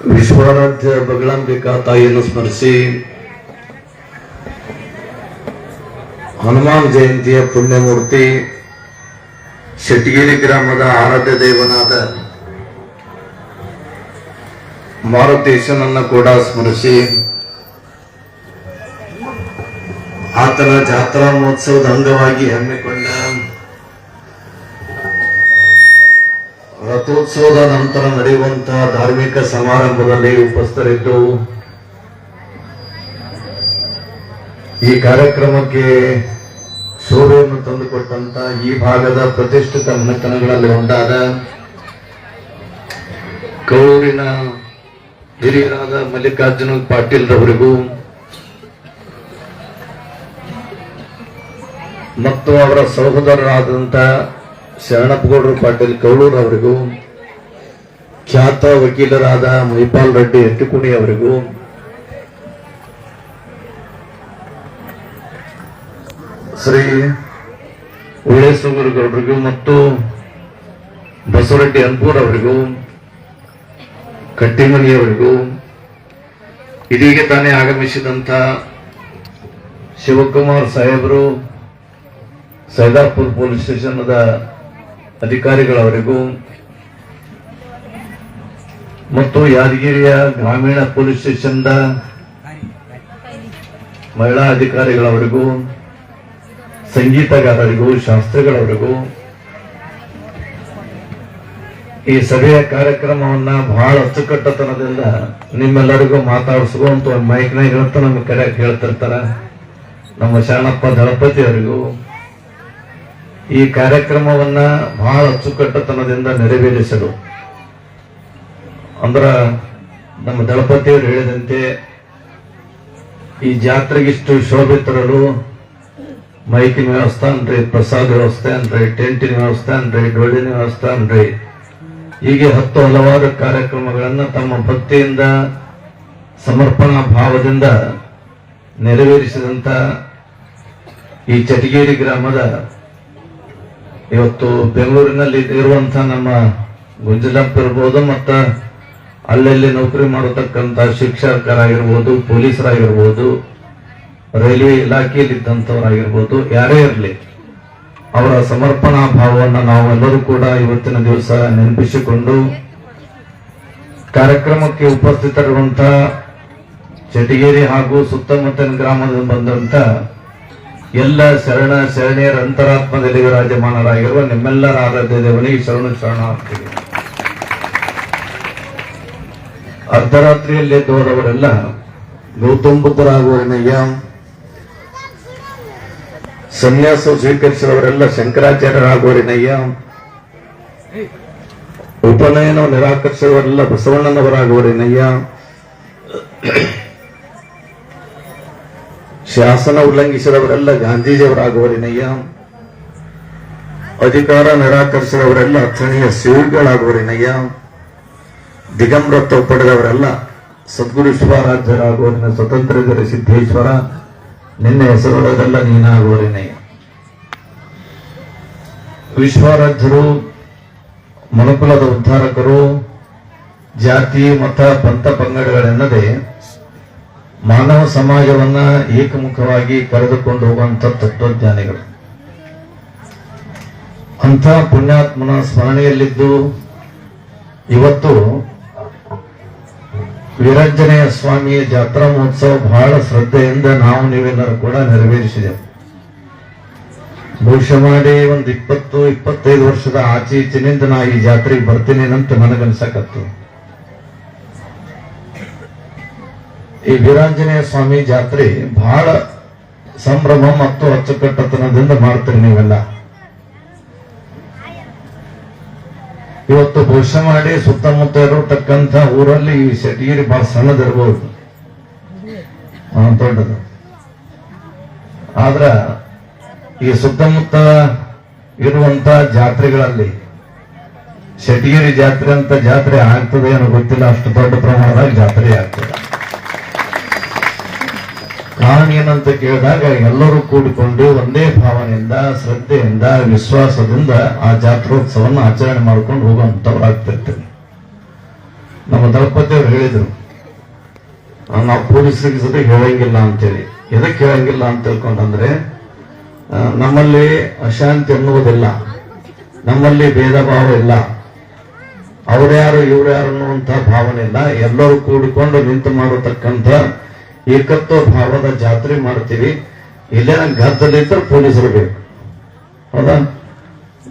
ವಿಶ್ವಾರಾಧ್ಯ ಬಗಳಂಬಿಕಾ ತಾಯಿಯನ್ನು ಸ್ಮರಿಸಿ ಹನುಮಾನ್ ಜಯಂತಿಯ ಪುಣ್ಯಮೂರ್ತಿ ಶೆಟ್ಟಿಗೇರಿ ಗ್ರಾಮದ ಆರಾಧ್ಯ ದೇವನಾದ ಮಾರುತೇಶನನ್ನು ಕೂಡ ಸ್ಮರಿಸಿ ಆತನ ಜಾತ್ರಾ ಮಹೋತ್ಸವದ ಅಂಗವಾಗಿ ಹಮ್ಮಿಕೊಂಡ ರಥೋತ್ಸವದ ನಂತರ ನಡೆಯುವಂತಹ ಧಾರ್ಮಿಕ ಸಮಾರಂಭದಲ್ಲಿ ಉಪಸ್ಥಿತರಿದ್ದು ಈ ಕಾರ್ಯಕ್ರಮಕ್ಕೆ ಶೋಭೆಯನ್ನು ತಂದುಕೊಟ್ಟಂತ ಈ ಭಾಗದ ಪ್ರತಿಷ್ಠಿತ ಮನೆತನಗಳಲ್ಲಿ ಒಂದಾದ ಕೌಳೂರಿನ ಹಿರಿಯರಾದ ಮಲ್ಲಿಕಾರ್ಜುನ ಪಾಟೀಲ್ ರವರಿಗೂ ಮತ್ತು ಅವರ ಸಹೋದರರಾದಂತ ಶರಣಪ್ಪಗೌಡರು ಪಾಟೀಲ್ ಕೌಳೂರ್ ಅವರಿಗೂ, ಖ್ಯಾತ ವಕೀಲರಾದ ಮಹಿಪಾಲ್ ರೆಡ್ಡಿ ಎಟ್ಟಿಕುಣಿ ಅವರಿಗೂ, ಶ್ರೀ ಉಳ್ಳೇಶ್ವರಗೌಡರಿಗೂ ಮತ್ತು ಬಸವರೆಡ್ಡಿ ಅನ್ಪೂರ್ ಅವರಿಗೂ, ಕಟ್ಟಿಮನಿಯವರಿಗೂ, ಇದೀಗ ತಾನೇ ಆಗಮಿಸಿದಂತ ಶಿವಕುಮಾರ್ ಸಾಹೇಬರು ಸೈದಾಪುರ್ ಪೊಲೀಸ್ ಸ್ಟೇಷನ್ದ ಅಧಿಕಾರಿಗಳವರಿಗೂ ಮತ್ತು ಯಾದಗಿರಿಯ ಗ್ರಾಮೀಣ ಪೊಲೀಸ್ ಸ್ಟೇಷನ್ದ ಮಹಿಳಾ ಅಧಿಕಾರಿಗಳವರಿಗೂ, ಸಂಗೀತಗಾರರಿಗೂ, ಶಾಸ್ತ್ರಿಗಳವರಿಗೂ ಈ ಸಭೆಯ ಕಾರ್ಯಕ್ರಮವನ್ನ ಬಹಳ ಅಚ್ಚುಕಟ್ಟತನದಿಂದ ನಿಮ್ಮೆಲ್ಲರಿಗೂ ಮಾತಾಡಿಸುವಂತ ಒಂದು ಮೈಕ್ನಾಗ ಹೇಳ್ತಾ ನಮ್ಗೆ ಕರೆಯಕ್ಕೆ ಹೇಳ್ತಿರ್ತಾರ ನಮ್ಮ ಶರಣಪ್ಪ ದಳಪತಿ ಅವರಿಗೂ ಈ ಕಾರ್ಯಕ್ರಮವನ್ನ ಬಹಳ ಅಚ್ಚುಕಟ್ಟತನದಿಂದ ನೆರವೇರಿಸಲು ಅಂದ್ರ ನಮ್ಮ ದಳಪತಿಯವರು ಹೇಳಿದಂತೆ ಈ ಜಾತ್ರೆಗಿಷ್ಟು ಶೋಭೆ ತರಲು ಮೈಕಿನ ವ್ಯವಸ್ಥೆ ಅನ್ರಿ, ಪ್ರಸಾದ ವ್ಯವಸ್ಥೆ ಅನ್ರಿ, ಟೆಂಟಿನ ವ್ಯವಸ್ಥೆ ಅನ್ರಿ, ಡೊಳ್ಳಿನ ವ್ಯವಸ್ಥೆ ಅನ್ರಿ, ಹೀಗೆ ಹಲವಾರು ಕಾರ್ಯಕ್ರಮಗಳನ್ನ ತಮ್ಮ ಭಕ್ತಿಯಿಂದ ಸಮರ್ಪಣಾ ಭಾವದಿಂದ ನೆರವೇರಿಸಿದಂತ ಈ ಚಟಗೇರಿ ಗ್ರಾಮದ ಇವತ್ತು ಬೆಂಗಳೂರಿನಲ್ಲಿ ಇರುವಂತಹ ನಮ್ಮ ಗುಂಜಲಪ್ಪ ಇರ್ಬೋದು, ಮತ್ತ ಅಲ್ಲಲ್ಲಿ ನೌಕರಿ ಮಾಡತಕ್ಕಂತ ಶಿಕ್ಷಕರಾಗಿರ್ಬೋದು, ಪೊಲೀಸರಾಗಿರ್ಬೋದು, ರೈಲ್ವೆ ಇಲಾಖೆಯಲ್ಲಿ ಇದ್ದಂಥವರಾಗಿರ್ಬೋದು, ಯಾರೇ ಇರಲಿ ಅವರ ಸಮರ್ಪಣಾ ಭಾವವನ್ನು ನಾವೆಲ್ಲರೂ ಕೂಡ ಇವತ್ತಿನ ದಿವಸ ನೆನಪಿಸಿಕೊಂಡು ಕಾರ್ಯಕ್ರಮಕ್ಕೆ ಉಪಸ್ಥಿತರಿರುವಂತಹ ಚಟಗೇರಿ ಹಾಗೂ ಸುತ್ತಮುತ್ತಲಿನ ಗ್ರಾಮದಿಂದ ಬಂದಂತ ಎಲ್ಲ ಶರಣೆಯರ ಅಂತರಾತ್ಮದಲ್ಲಿ ವಿರಾಜಮಾನರಾಗಿರುವ ನಿಮ್ಮೆಲ್ಲರ ಆರಾಧ್ಯ ದೇವನಿಗೆ ಶರಣಾರ್ಥಿಗಳು. ಅರ್ಧರಾತ್ರಿಯಲ್ಲಿ ಎದ್ದವರವರೆಲ್ಲ ಗೌತಮ ಬುದ್ಧರಾಗುವನಯ್ಯ, ಸನ್ಯಾಸ ಸ್ವೀಕರಿಸಿದವರೆಲ್ಲ ಶಂಕರಾಚಾರ್ಯರಾಗುವರಿನಯ್ಯ, ಉಪನಯನ ನಿರಾಕರಿಸಿದವರೆಲ್ಲ ಬಸವಣ್ಣನವರಾಗುವರಿನಯ್ಯ, ಶಾಸನ ಉಲ್ಲಂಘಿಸಿದವರೆಲ್ಲ ಗಾಂಧೀಜಿಯವರಾಗುವರಿನಯ್ಯ, ಅಧಿಕಾರ ನಿರಾಕರಿಸಿದವರೆಲ್ಲ ಅಥಣೀಯ ಸಿವಿಗಳಾಗುವರಿನಯ್ಯ, ದಿಗಂಬರತ್ವ ಪಡೆದವರೆಲ್ಲ ಸದ್ಗುರು ವಿಶ್ವಾರಾಧ್ಯರಾಗುವರಿನ ಸ್ವತಂತ್ರ ಸಿದ್ದೇಶ್ವರ, ನಿನ್ನ ಹೆಸರೊಳಗೆಲ್ಲ ನೀನಾಗುವರಿನಯ್ಯ. ವಿಶ್ವಾರಾಧ್ಯರು ಮನುಕುಲದ ಉದ್ಧಾರಕರು, ಜಾತಿ ಮತ ಪಂಥ ಪಂಗಡಗಳೆನ್ನದೆ ಮಾನವ ಸಮಾಜವನ್ನ ಏಕಮುಖವಾಗಿ ಕರೆದುಕೊಂಡು ಹೋಗುವಂತ ತತ್ವಜ್ಞಾನಿಗಳು. ಅಂಥ ಪುಣ್ಯಾತ್ಮನ ಸ್ಮರಣೆಯಲ್ಲಿದ್ದು ಇವತ್ತು ವೀರಾಂಜನೇಯ ಸ್ವಾಮಿಯ ಜಾತ್ರಾ ಮಹೋತ್ಸವ ಬಹಳ ಶ್ರದ್ಧೆಯಿಂದ ನಾವು ನೀವೆಲ್ಲರೂ ಕೂಡ ನೆರವೇರಿಸಿದೆವು. ಬಹುಶಃ ಮಾಡಿ ಒಂದು 20-25 ವರ್ಷದ ಆಚೆ ಈಚಿನಿಂದ ನಾ ಈ ಜಾತ್ರೆಗೆ ಬರ್ತೀನಿ ಅಂತ ನನಗನ್ಸಕತ್ತು. ಈ ವೀರಾಂಜನೇಯ ಸ್ವಾಮಿ ಜಾತ್ರೆ ಬಹಳ ಸಂಭ್ರಮ ಮತ್ತು ಅಚ್ಚುಕಟ್ಟತನದಿಂದ ಮಾಡ್ತೀರಿ ನೀವೆಲ್ಲ. ಇವತ್ತು ಬಹುಶಃ ಮಾಡಿ ಸುತ್ತಮುತ್ತ ಇರತಕ್ಕಂಥ ಊರಲ್ಲಿ ಈ ಶೆಟ್ಟಿಗೇರಿ ಬಹಳ ಸಣ್ಣದಿರ್ಬೋದು, ದೊಡ್ಡದು. ಆದ್ರ ಈ ಸುತ್ತಮುತ್ತ ಇರುವಂತ ಜಾತ್ರೆಗಳಲ್ಲಿ ಶೆಟ್ಟಿಗೇರಿ ಜಾತ್ರೆ ಅಂತ ಜಾತ್ರೆ ಆಗ್ತದೆ ಏನೋ ಗೊತ್ತಿಲ್ಲ, ಅಷ್ಟು ದೊಡ್ಡ ಪ್ರಮಾಣದಾಗ ಜಾತ್ರೆ ಆಗ್ತದೆ. ಕಾರಣ ಏನಂತ ಕೇಳಿದಾಗ ಎಲ್ಲರೂ ಕೂಡಿಕೊಂಡು ಒಂದೇ ಭಾವನೆಯಿಂದ, ಶ್ರದ್ಧೆಯಿಂದ, ವಿಶ್ವಾಸದಿಂದ ಆ ಜಾತ್ರೋತ್ಸವವನ್ನು ಆಚರಣೆ ಮಾಡ್ಕೊಂಡು ಹೋಗುವಂತವ್ರಾಗ್ತಿರ್ತೀವಿ. ನಮ್ಮ ದಳಪತಿಯವರು ಅವ್ರು ಹೇಳಿದ್ರು, ನಾವು ಪೊಲೀಸರಿಗೆ ಜೊತೆ ಹೇಳಂಗಿಲ್ಲ ಅಂತೇಳಿ. ಎದಕ್ಕೆ ಹೇಳಂಗಿಲ್ಲ ಅಂತ ತಿಳ್ಕೊಂಡಂದ್ರೆ, ನಮ್ಮಲ್ಲಿ ಅಶಾಂತಿ ಅನ್ನುವುದಿಲ್ಲ, ನಮ್ಮಲ್ಲಿ ಭೇದ ಭಾವ ಇಲ್ಲ, ಅವ್ರ್ಯಾರು ಇವ್ರ್ಯಾರು ಅನ್ನುವಂಥ ಭಾವನೆ ಇಲ್ಲ. ಎಲ್ಲರೂ ಕೂಡಿಕೊಂಡು ನಿಂತು ಮಾಡತಕ್ಕಂಥ ಏಕತ್ವ ಭಾವದ ಜಾತ್ರೆ ಮಾಡ್ತೀವಿ. ಇಲ್ಲೇನ ಗದ್ದಲಿದ್ರೆ ಪೊಲೀಸರು ಬೇಕು, ಹೌದಾ?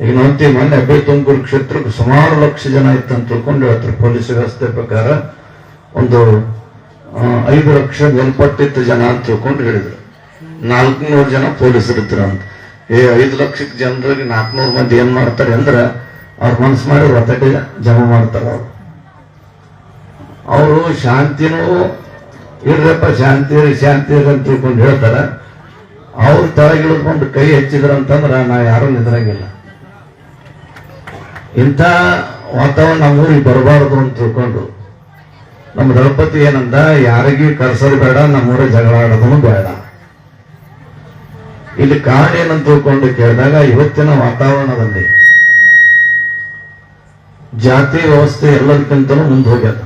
ಈಗ ನೋಡ್ತೀವಿ, ಮೊನ್ನೆ ಅಬ್ಬೆ ತುಮಕೂರು ಕ್ಷೇತ್ರಕ್ಕೆ ಸುಮಾರು ಲಕ್ಷ ಜನ ಇತ್ತು ಅಂತ ತಿಳ್ಕೊಂಡು ಹೇಳ್ತಾರೆ. ಪೊಲೀಸ್ ವ್ಯವಸ್ಥೆ ಪ್ರಕಾರ ಒಂದು 5 ಲಕ್ಷ ಮೇಲ್ಪಟ್ಟಿತ್ತು ಜನ ಅಂತ ತಿಳ್ಕೊಂಡು ಹೇಳಿದ್ರು. 400 ಜನ ಪೊಲೀಸರು ಇದ್ರು ಅಂತ. 5 ಲಕ್ಷಕ್ಕೆ ಜನರಿಗೆ 400 ಮಂದಿ ಏನ್ ಮಾಡ್ತಾರೆ ಅಂದ್ರೆ, ಅವ್ರ ಮನಸ್ಸು ಮಾಡಿ ಒತ್ತಟೆ ಜಮಾ ಮಾಡ್ತಾರೆ. ಅವರು ಶಾಂತಿನೂ ಇರ್ರಪ್ಪ, ಶಾಂತಿ ಶಾಂತಿ ಅಂತ ತಿಳ್ಕೊಂಡು ಹೇಳ್ತಾರೆ. ಅವ್ರು ತಳಗಿಳಿದ್ಕೊಂಡು ಕೈ ಹೆಚ್ಚಿದ್ರ ಅಂತಂದ್ರ ನಾ ಯಾರು ನಿಂದ್ರಂಗಿಲ್ಲ. ಇಂಥ ವಾತಾವರಣ ನಮ್ಮೂರಿಗೆ ಬರಬಾರದು ಅಂತ ತಿಳ್ಕೊಂಡು ನಮ್ಮ ದಳಪತಿ ಏನಂದ, ಯಾರಿಗೂ ಕರ್ಸೋದು ಬೇಡ, ನಮ್ಮೂರ ಜಗಳ ಆಡೋದನ್ನು ಬೇಡ. ಇಲ್ಲಿ ಕಾರಣ ಏನಂತ ತಿಳ್ಕೊಂಡು ಕೇಳಿದಾಗ, ಇವತ್ತಿನ ವಾತಾವರಣದಲ್ಲಿ ಜಾತಿ ವ್ಯವಸ್ಥೆ ಎಲ್ಲದಕ್ಕಿಂತಲೂ ಮುಂದೆ ಹೋಗ್ಯದ.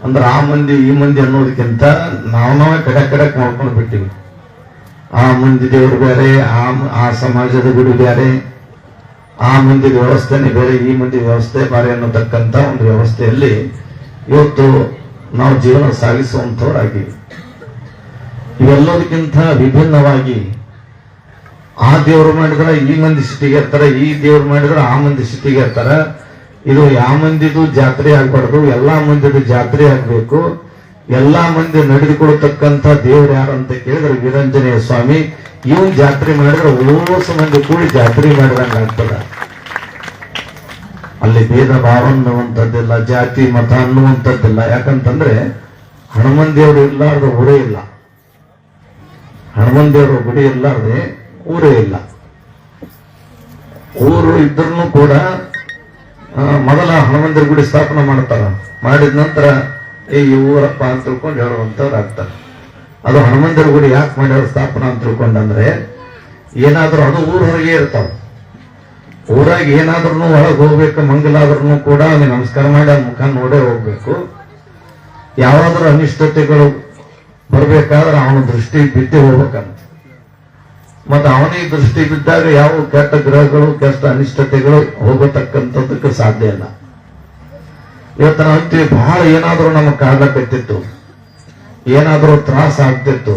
ಅಂದ್ರೆ ಆ ಮಂದಿ ಈ ಮಂದಿ ಅನ್ನೋದಕ್ಕಿಂತ ನಾವೇ ಕಡೆ ಮಾಡ್ಕೊಂಡು ಬಿಟ್ಟಿವಿ. ಆ ಮಂದಿ ದೇವರು ಬೇರೆ, ಆ ಸಮಾಜದ ಗುಡಿ ಬೇರೆ, ಆ ಮಂದಿ ವ್ಯವಸ್ಥೆನೇ ಬೇರೆ, ಈ ಮಂದಿ ವ್ಯವಸ್ಥೆ ಬೇರೆ ಅನ್ನತಕ್ಕಂಥ ಒಂದು ವ್ಯವಸ್ಥೆಯಲ್ಲಿ ಇವತ್ತು ನಾವು ಜೀವನ ಸಾಗಿಸುವಂಥವ್ರಾಗಿವಿ. ಇವೆಲ್ಲದಕ್ಕಿಂತ ವಿಭಿನ್ನವಾಗಿ ಆ ದೇವರು ಮಾಡಿದ್ರೆ ಈ ಮಂದಿ ಸಿಟಿಗೆ ಇರ್ತಾರೆ, ಈ ದೇವ್ರು ಮಾಡಿದ್ರೆ ಆ ಮಂದಿ ಸಿಟಿಗೆ ಇರ್ತಾರ. ಇದು ಯಾವ ಮಂದಿದು ಜಾತ್ರೆ ಆಗ್ಬಾರ್ದು, ಎಲ್ಲಾ ಮಂದಿದು ಜಾತ್ರೆ ಆಗ್ಬೇಕು. ಎಲ್ಲಾ ಮಂದಿ ನಡೆದುಕೊಳ್ತಕ್ಕಂಥ ದೇವ್ರು ಯಾರು ಅಂತ ಕೇಳಿದ್ರೆ ವೀರಾಂಜನೇಯ ಸ್ವಾಮಿ. ಇವನ್ ಜಾತ್ರೆ ಮಾಡಿದ್ರೆ ಓಸು ಮಂದಿ ಕೂಡಿ ಜಾತ್ರೆ ಮಾಡಿದಂಗ ಆಗ್ತದ. ಅಲ್ಲಿ ಭೇದ ಭಾವ ಅನ್ನುವಂಥದ್ದಿಲ್ಲ, ಜಾತಿ ಮತ ಅನ್ನುವಂಥದ್ದಿಲ್ಲ. ಯಾಕಂತಂದ್ರೆ ಹನುಮನ್ ದೇವರು ಇರ್ಲಾರ್ದ ಊರೇ ಇಲ್ಲ, ಹನುಮನ್ ದೇವರು ಗುಡಿ ಇರ್ಲಾರ್ದೆ ಊರೇ ಇಲ್ಲ. ಊರು ಇದ್ರೂ ಕೂಡ ಮೊದಲ ಹನುಮಂದಿರ ಗುಡಿ ಸ್ಥಾಪನೆ ಮಾಡ್ತಾರ. ಮಾಡಿದ ನಂತರ ಈ ಊರಪ್ಪ ಅಂತ ತಿಳ್ಕೊಂಡು ಹೇಳುವಂತವ್ರು ಆಗ್ತಾರೆ. ಅದು ಹನುಮಂದಿರ ಗುಡಿ ಯಾಕೆ ಮಾಡ್ಯಾರ ಸ್ಥಾಪನಾ ಅಂತ ತಿಳ್ಕೊಂಡಂದ್ರೆ, ಏನಾದ್ರೂ ಅದು ಊರ ಹೊರಗೆ ಇರ್ತಾವ. ಊರಾಗ ಏನಾದ್ರೂ ಒಳಗೆ ಹೋಗ್ಬೇಕು, ಮಂಗಲಾದ್ರೂ ಕೂಡ ಅವನಿಗೆ ನಮಸ್ಕಾರ ಮಾಡಿ ಅವ್ನ ಮುಖ ನೋಡೇ ಹೋಗ್ಬೇಕು. ಯಾವಾದ್ರೂ ಅನಿಷ್ಟತೆಗಳು ಬರ್ಬೇಕಾದ್ರೆ ಅವನ ದೃಷ್ಟಿ ಬಿದ್ದೇ ಹೋಗ್ಬೇಕಂತ. ಮತ್ತೆ ಅವನಿಗೆ ದೃಷ್ಟಿ ಬಿದ್ದಾಗ ಯಾವ ಕೆಟ್ಟ ಗ್ರಹಗಳು, ಕೆಟ್ಟ ಅನಿಷ್ಟತೆಗಳು ಹೋಗತಕ್ಕಂಥದ್ದಕ್ಕೆ ಸಾಧ್ಯ ಇಲ್ಲ. ಇವತ್ತು ನಾವು ಅಂತೀವಿ, ಬಹಳ ಏನಾದ್ರೂ ನಮಗೆ ಕಾಡ್ಲಕತ್ತಿತ್ತು, ಏನಾದ್ರೂ ತ್ರಾಸ ಆಗ್ತಿತ್ತು,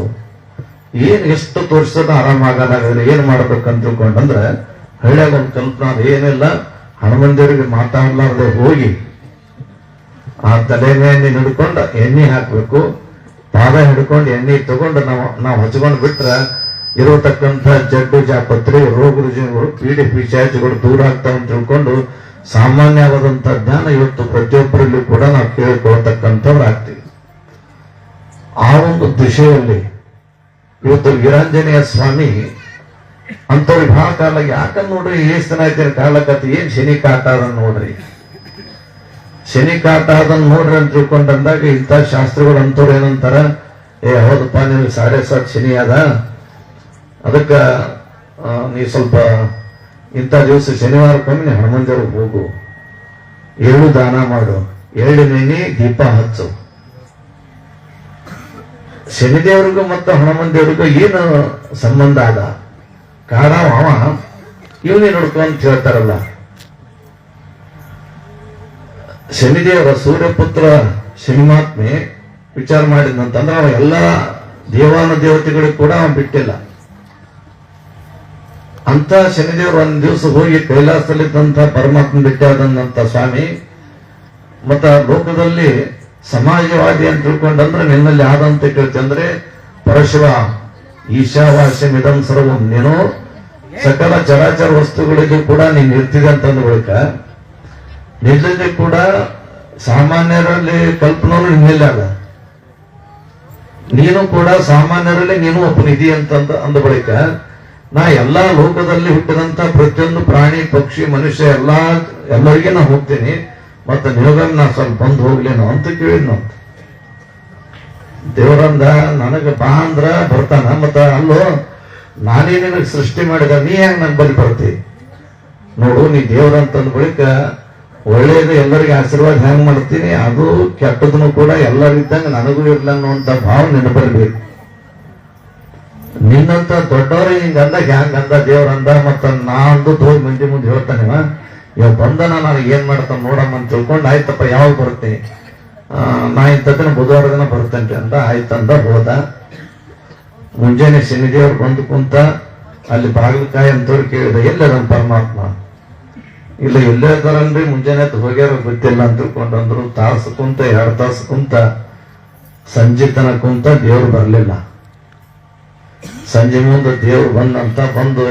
ಎಷ್ಟು ತೋರಿಸೋದ ಆರಾಮಾಗಲಾಗಿದ್ರೆ ಏನ್ ಮಾಡ್ಬೇಕಂತ ತಿಳ್ಕೊಂಡಂದ್ರೆ, ಹಳ್ಳಿಯಾಗ ಒಂದು ಕಲ್ಪನಾ, ಏನಿಲ್ಲ, ಹನುಮಂದಿರಿಗೆ ಮಾತಾಡ್ಲಾರ್ದೆ ಹೋಗಿ ಆ ತಲೆ ಮೇಲೆ ಹಿಡ್ಕೊಂಡು ಎಣ್ಣೆ ಹಾಕ್ಬೇಕು, ಪಾದ ಹಿಡ್ಕೊಂಡು ಎಣ್ಣೆ ತಗೊಂಡು ನಾವು ಹಚ್ಕೊಂಡು ಬಿಟ್ರೆ ಇರತಕ್ಕಂಥ ಜಡ್ಡು ಜಾಪತ್ರೆ, ರೋಗ ರುಜಿನಗಳು, ಪೀಡೆ ಪಿಶಾಚಿಗಳು ದೂರ ಆಗ್ತಾವ ಅಂತ ತಿಳ್ಕೊಂಡು ಸಾಮಾನ್ಯವಾದಂತ ಜ್ಞಾನ ಇವತ್ತು ಪ್ರತಿಯೊಬ್ಬರಲ್ಲೂ ಕೂಡ ನಾವು ಕೇಳಿಕೊಳ್ತಕ್ಕಂಥವ್ರು ಆಗ್ತೀವಿ. ಆ ಒಂದು ದಿಶೆಯಲ್ಲಿ ಇವತ್ತು ವೀರಾಂಜನೇಯ ಸ್ವಾಮಿ ಅಂತವ್ರಿಗೆ ಬಹಳ ಕಾಲ ಯಾಕಂದ್ ನೋಡ್ರಿ, ಎಷ್ಟು ದಿನ ಆಯ್ತು ಕಾಲಕತ್ತಿ, ಏನ್ ಶನಿ ಕಾಟ ಅದನ್ನ ನೋಡ್ರಿ, ಶನಿ ಕಾಟ ಅದನ್ನ ನೋಡ್ರಿ ಅಂತ ತಿಳ್ಕೊಂಡಂದಾಗ ಇಂಥ ಶಾಸ್ತ್ರಗಳು ಅಂತವ್ರು ಏನಂತಾರ, ಹೌದಪ್ಪ ನಿನಗೆ 7.5 ಶನಿ ಅದ, ಅದಕ್ಕ ನೀ ಸ್ವಲ್ಪ ಇಂಥ ದಿವಸ ಶನಿವಾರಕ್ಕೊಮ್ಮೆ ನೀ ಹನುಮಂದಿರಿಗೆ ಹೋಗು, ಎಳ್ಳು ದಾನ ಮಾಡು, ಎಳ್ಳಿನೇನಿ ದೀಪ ಹಚ್ಚು. ಶನಿದೇವರಿಗೂ ಮತ್ತು ಹನುಮನ್ ದೇವರಿಗೂ ಏನು ಸಂಬಂಧ ಅದ? ಕಾರಣ ಅವ ಇವನೇ ನೋಡ್ಕೊಂತ ಹೇಳ್ತಾರಲ್ಲ, ಶನಿದೇವರ ಸೂರ್ಯಪುತ್ರ ಶನಿಮಾತ್ಮೆ ವಿಚಾರ ಮಾಡಿದಂತಂದ್ರೆ ಅವ ಎಲ್ಲ ದೇವಾನು ದೇವತೆಗಳಿಗೂ ಕೂಡ ಅವನ್ ಬಿಟ್ಟಿಲ್ಲ. ಅಂತ ಶನಿದೇವರು ಒಂದ್ ದಿವಸ ಹೋಗಿ ಕೈಲಾಸದಲ್ಲಿದ್ದಂತ ಪರಮಾತ್ಮ ಬಿಟ್ಟಾದಂತ ಸ್ವಾಮಿ, ಮತ್ತ ಲೋಕದಲ್ಲಿ ಸಮಾಜವಾದಿ ಅಂತ ತಿಳ್ಕೊಂಡಂದ್ರೆ ನಿನ್ನಲ್ಲಿ ಆದಂತ ಕೇಳ್ತಂದ್ರೆ, ಪರಶಿವ ಈಶಾವಾಸ್ಯಂ ಇದಂ ಸರ್ವಂ, ನೀನು ಸಕಲ ಚರಾಚರ ವಸ್ತುಗಳಿಗೂ ಕೂಡ ನೀನು ಇರ್ತಿದೆ ಅಂತಂದ ಬಳಿಕ ನಿನ್ನಲ್ಲಿ ಕೂಡ ಸಾಮಾನ್ಯರಲ್ಲಿ ಕಲ್ಪನೂ ನಿನ್ನಲ್ಲಿ ಅದ, ನೀನು ಕೂಡ ಸಾಮಾನ್ಯರಲ್ಲಿ ನೀನು ಒಬ್ಬನಿದಿ ಅಂತಂದ ಅಂದ ಬಳಿಕ ನಾ ಎಲ್ಲಾ ಲೋಕದಲ್ಲಿ ಹುಟ್ಟಿದಂತ ಪ್ರತಿಯೊಂದು ಪ್ರಾಣಿ ಪಕ್ಷಿ ಮನುಷ್ಯ ಎಲ್ಲರಿಗೆ ನಾ ಹೋಗ್ತೀನಿ, ಮತ್ತೆ ನಿನಗನ್ನ ನಾ ಸ್ವಲ್ಪ ಬಂದು ಹೋಗ್ಲೇನೋ ಅಂತ ಕೇಳಿದ್ನು. ದೇವರಂದ ನನಗ ಬಾ ಅಂದ್ರ ಬರ್ತಾನ, ಮತ್ತ ಅಲ್ಲೋ ನಾನೇ ನಿನಗೆ ಸೃಷ್ಟಿ ಮಾಡಿದ, ನೀ ಹೆಂಗ್ ನನ್ ಬಲಿ ಬರ್ತಿ ನೋಡು, ನೀ ದೇವ್ರಂತಂದ ಬಳಿಕ ಒಳ್ಳೇದು ಎಲ್ಲರಿಗೆ ಆಶೀರ್ವಾದ ಹೆಂಗ್ ಮಾಡ್ತೀನಿ, ಅದು ಕೆಟ್ಟದನ್ನು ಕೂಡ ಎಲ್ಲರಿದ್ದಂಗೆ ನನಗೂ ಇರ್ಲ ಅನ್ನುವಂತ ಭಾವ ನೆನಪರ್ಬೇಕು. ನಿನ್ನಂತ ದೊಡ್ಡವ್ರಿಗೆ ಹಿಂಗಂದ ಹ್ಯಾಂಗಂದ ದೇವ್ರಂದ ಮತ್ತ ನಾಂದು ಹೋಗಿ ಮಂದಿ ಮುಂದೆ ಹೇಳ್ತಾನಿವ, ಇವಾಗ ಬಂದನ ನನಗೆ ಏನ್ ಮಾಡ್ತಾನ ನೋಡಮ್ಮ ಅಂತ ತಿಳ್ಕೊಂಡು, ಆಯ್ತಪ್ಪ ಯಾವಾಗ ಬರ್ತೀನಿ, ನಾ ಇಂಥ ದಿನ ಬುಧವಾರ ದಿನ ಬರ್ತೇನೆ ಅಂತ ಆಯ್ತಂದ ಹೋದ. ಮುಂಜಾನೆ ಶನಿದೇವ್ರು ಬಂದು ಕುಂತ ಅಲ್ಲಿ ಬಾಗಿಲಕಾಯಿ ಅಂತವ್ರು ಕೇಳಿದ, ಎಲ್ಲದ ಪರಮಾತ್ಮ? ಇಲ್ಲ ಎಲ್ಲೇ ಇದ್ದಾರನ್ರಿ, ಮುಂಜಾನೆ ಹೋಗ್ಯಾರ ಗೊತ್ತಿಲ್ಲ ಅಂತ ತಿಳ್ಕೊಂಡು ಅಂದ್ರು. ತಾಸು ಕುಂತ 2 ತಾಸು ಕುಂತ ಸಂಜೆ ತನಕ ಕುಂತ ದೇವ್ರು ಬರ್ಲಿಲ್ಲ. ಸಂಜೆ ಮುಂದೆ ದೇವ್ರು ಬಂದಂತ ಬಂದು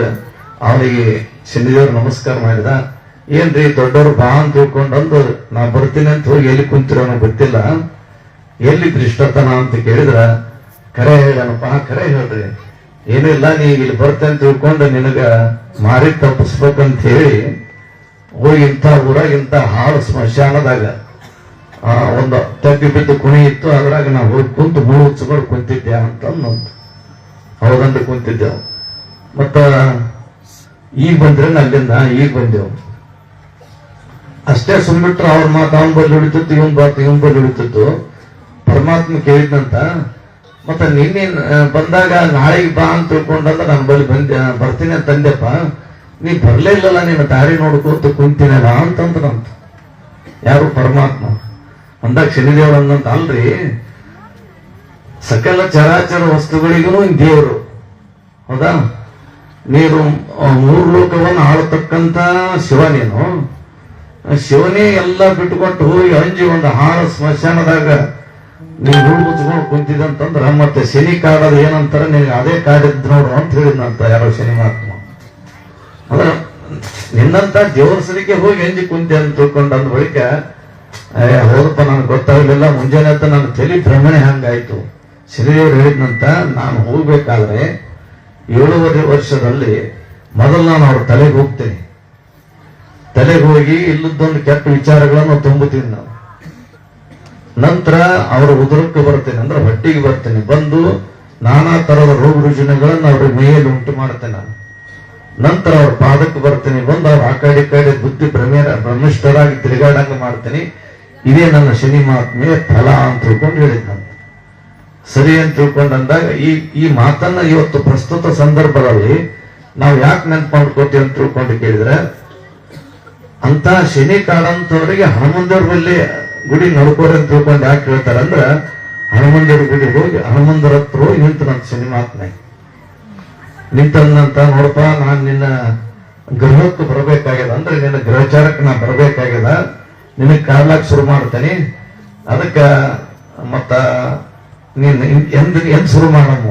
ಅವನಿಗೆ ಶನಿದೇವ್ರು ನಮಸ್ಕಾರ ಮಾಡಿದ. ಏನ್ರಿ ದೊಡ್ಡವರು ಬಾ ಅಂತ ತಿಳ್ಕೊಂಡಂದು, ನಾ ಬರ್ತೀನಿ ಅಂತ ಹೋಗಿ ಎಲ್ಲಿ ಕುಂತಿರೋ ಗೊತ್ತಿಲ್ಲ, ಎಲ್ಲಿದ್ರಿ ಇಷ್ಟತನ ಅಂತ ಕೇಳಿದ್ರ, ಕರೆ ಹೇಳನಪ್ಪ, ಕರೆ ಹೇಳ್ರಿ, ಏನಿಲ್ಲ ನೀ ಇಲ್ಲಿ ಬರ್ತೇನೆ ಅಂತ ತಿಳ್ಕೊಂಡು ನಿನಗ ಮಾರಿ ತಪ್ಪಿಸ್ಬೇಕಂತ ಹೇಳಿ ಹೋಗಿ ಇಂಥ ಊರಾಗ ಇಂಥ ಹಾಳು ಸ್ಮಶಾನದಾಗ ಒಂದು ತಗ್ಗಿ ಬಿದ್ದು ಕುಣಿ ಇತ್ತು, ಅದ್ರಾಗ ನಾವು ಹೋಗಿ ಕುಂತು ಮೂಳು ಹುಚ್ಚಿಕೊಂಡು ಕುಂತಿದ್ದೆ ಅಂತಂದು. ಹೌದಂತ ಕುಂತಿದ್ದೆವು. ಮತ್ತ ಈಗ ಬಂದ್ರೆ ಅಲ್ಲಿಂದ ಈಗ ಬಂದೆವು ಅಷ್ಟೇ. ಸುಮ್ಬಿಟ್ರೆ ಅವ್ರ ಮಾತು ಅವನ್ ಬಲ್ಲಿ ಹಿಡಿತಿತ್ತು, ಇವನ್ ಬಲ್ಲಿ ಹಿಡಿತಿತ್ತು. ಪರಮಾತ್ಮ ಕೇಳಿದ್ನಂತ, ಮತ್ತ ನಿನ್ನೆ ಬಂದಾಗ ನಾಳೆಗೆ ಬಾ ಅಂತ ತಿಳ್ಕೊಂಡಂದ್ರೆ ನನ್ನ ಬಳಿ ಬರ್ತೀನಿ ಅಂತ ಅಂದೆಪ್ಪ, ನೀ ಬರ್ಲೇ ಇಲ್ಲಲ್ಲ, ನಿನ್ನ ದಾರಿ ನೋಡ್ಕೋತ ಕುಂತೀನಲ್ಲ ಅಂತಂದ್ರಂತ. ಯಾರು? ಪರಮಾತ್ಮ. ಅಂದಾಗ ಶನಿದೇವ್ರ ಅಂದಂತ, ಅಲ್ರಿ ಸಕಲ ಚರಾಚರ ವಸ್ತುಗಳಿಗೂ ದೇವರು, ಹೌದಾ? ನೀರು 3 ಲೋಕವನ್ನು ಆಳತಕ್ಕಂತ ಶಿವ, ನೀನು ಶಿವನೇ ಎಲ್ಲ ಬಿಟ್ಟುಕೊಟ್ಟು ಹೋಗಿ ಅಂಜಿ ಒಂದು ಹಾಳು ಸ್ಮಶಾನದಾಗ ನೀವು ಹುಡುಗ ಮುಚ್ಕೊಂಡು ಕುಂತಿದಂತಂದ್ರ, ಮತ್ತೆ ಶನಿ ಕಾಡದ ಏನಂತಾರ ನಿನಗೆ ಅದೇ ಕಾಡಿದ್ ನೋಡು ಅಂತ ಹೇಳಿದ್ನಂತ ಯಾರೋ ಶನಿ ಮಹಾತ್ಮ. ಅದ್ರ ನಿನ್ನಂತ ದೇವರಸರಿಗೆ ಹೋಗಿ ಅಂಜಿ ಕುಂತಿ ಅಂತ ತಿಳ್ಕೊಂಡು ಅಂದ ಬಳಿಕ, ಹೌದಪ್ಪ ನನಗೆ ಗೊತ್ತಾಗ್ಲಿಲ್ಲ, ಮುಂಜಾನೆ ಅಂತ ನನ್ನ ತಲೆ ಭ್ರಮಣೆ ಹಂಗಾಯ್ತು. ಶನಿದೇವ್ರು ಹೇಳಿದ್ನಂತ, ನಾನು ಹೋಗ್ಬೇಕಾದ್ರೆ 7.5 ವರ್ಷದಲ್ಲಿ ಮೊದಲು ನಾನು ಅವ್ರ ತಲೆಗೆ ಹೋಗ್ತೇನೆ. ತಲೆಗೆ ಹೋಗಿ ಇಲ್ಲದೊಂದು ಕೆಟ್ಟ ವಿಚಾರಗಳನ್ನು ತುಂಬುತ್ತೀನಿ ನಾನು. ನಂತರ ಅವರ ಉದರಕ್ಕೆ ಬರ್ತೇನೆ, ಅಂದ್ರೆ ಹೊಟ್ಟಿಗೆ ಬರ್ತೇನೆ. ಬಂದು ನಾನಾ ತರದ ರೋಗ ರುಜಿನಗಳನ್ನು ಅವ್ರ ಮೇಯಲ್ಲಿ ಉಂಟು ಮಾಡ್ತೇನೆ ನಾನು. ನಂತರ ಅವ್ರ ಪಾದಕ್ಕೆ ಬರ್ತೇನೆ, ಬಂದು ಅವ್ರ ಆ ಕಡೆ ಬುದ್ಧಿ ಭ್ರಮಿಷ್ಠರಾಗಿ ತಿರುಗಾಡಂಗ ಮಾಡ್ತೇನೆ. ಇದೇ ನನ್ನ ಶನಿ ಮಹಾತ್ಮೆಯ ಫಲ ಅಂತ ತಿಳ್ಕೊಂಡು ಹೇಳಿದ್ ನಾನು. ಸರಿ ಅಂತ ತಿಳ್ಕೊಂಡಂದಾಗ ಈ ಮಾತನ್ನ ಇವತ್ತು ಪ್ರಸ್ತುತ ಸಂದರ್ಭದಲ್ಲಿ ನಾವು ಯಾಕೆ ನೆನ್ಪು ಮಾಡ್ಕೋತೀವಿ ಅಂತ ತಿಳ್ಕೊಂಡು ಕೇಳಿದ್ರೆ, ಅಂತ ಶನಿ ಕಾಡಂತವರಿಗೆ ಹನುಮಂದೇವ್ರ ಬಲ್ಲಿ ಗುಡಿ ನಡ್ಕೋರಿ ಅಂತ ತಿಳ್ಕೊಂಡು ಯಾಕೆ ಹೇಳ್ತಾರೆ ಅಂದ್ರೆ, ಹನುಮಂದೇವ್ರ ಗುಡಿ ಹೋಗಿ ಹನುಮಂದರ ಹತ್ರ ಹೋಗಿ ನಿಂತು ನನ್ನ ಶನಿ ಮಹಾತ್ಮೆ ನಿಂತಂದಂತ, ನೋಡಪ್ಪ ನಾನ್ ನಿನ್ನ ಗೃಹಕ್ಕೆ ಬರಬೇಕಾಗ್ಯದ, ಅಂದ್ರೆ ನಿನ್ನ ಗೃಹಚಾರಕ್ಕೆ ನಾ ಬರಬೇಕಾಗ್ಯದ, ನಿನಗೆ ಕಾಡ್ಲಾಕ್ ಶುರು ಮಾಡ್ತೇನೆ. ಅದಕ್ಕ ಮತ್ತ ನೀನ್ ಎಂದ್ ಶುರು ಮಾಡಮ್ಮ